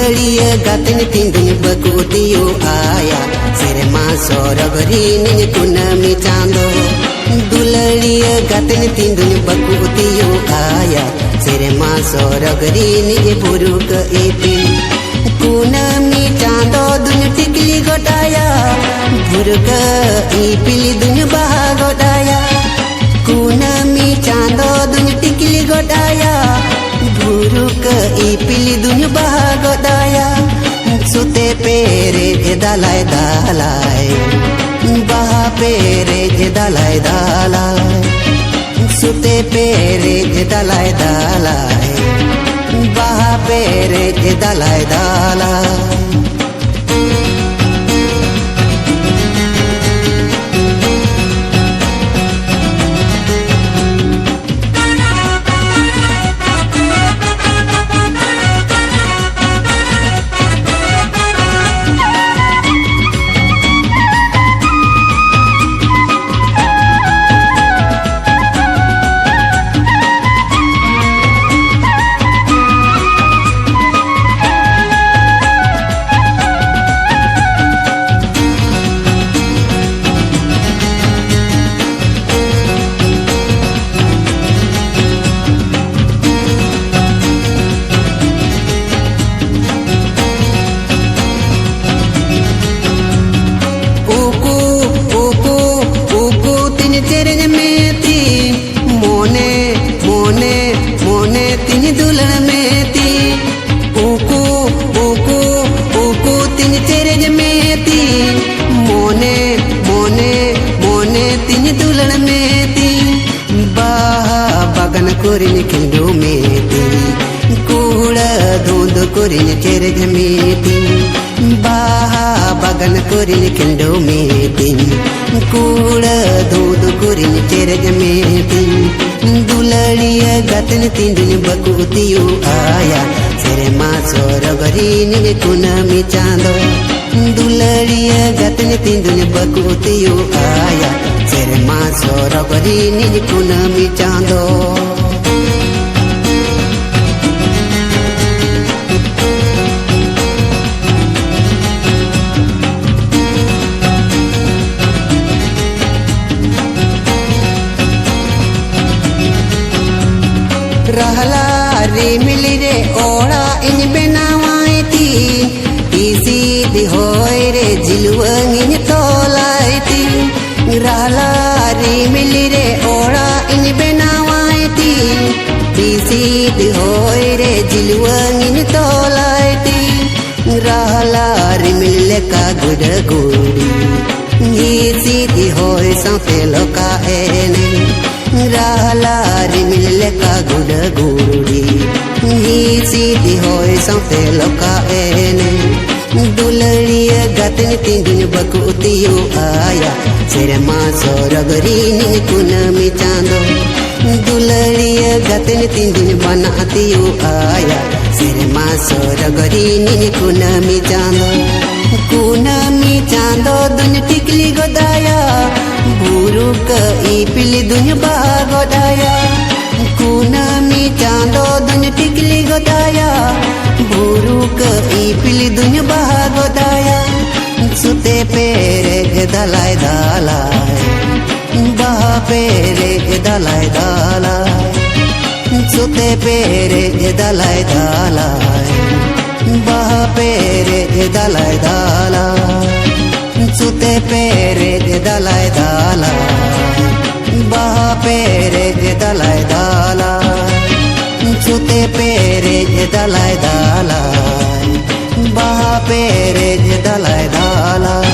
Dularia gatin tindin bakutiyo aya Serema soragari nin kunami chando Dularia gatin tindin bakutiyo aya Serema soragari nin buruk ipin Kunami chando dunya tikli godaya Buruk ipil dunya bahagodaya Kunami chando dunya tikli godaya Buruk ipil dunya bahagodaya Sute pere dalai dalai Baha pere dalai dalai Sute pere dalai dalai Baha pere dalai dalai दुल्हन में थी उकू उकू उकू तीन तेरे में थी मोने मोने मोने तीन दुल्हन में थी बाहा बगन कुरिन किंडो में थी कूड़ा धुंध कुरिन तेरे में थी बाहा बगन कुरिन किंडो में थी कूड़ा धुंध कुरिन तेरे में थी Dularia gatin tindin bakutiyo aya Serema soragari nin kunami chando Dularia gatin tindin bakutiyo aya Serema soragari nin kunami chando रहला रे मिली रे ओड़ा इन बेनावाई थी इसी दिहोय रे जिलवंग इन तोलाई थी रहला रे मिली रे ओड़ा इन बेनावाई थी इसी दिहोय रे जिलवंग इन तोलाई थी रहला रे मिले का गुड गुड़ी इसी दिहोय सांते लोका एने रहला रे मिले का गुड गुड़ी ही सीधी होए सांते लोका एने दुलड़िया गातिन तीन बकुतियो आया सेरमा सोरगरी nin kunami chando दुलड़िया गातिन तीन बनातियो आया सेरमा सोरगरी nin kunami chando दुnya टिकली गोदाया Buruk ipil dunya bahagodaya Kunami chando dunya tikli godaya Buruk ipil dunya bahagodaya Sute pere dalai dalai Baha pere dalai dalai Sute pere dalai dalai Baha pere dalai dalai Sute pere dalai dalai Baha pere dalai dalai Sute pere dalai dalai Baha pere dalai dalai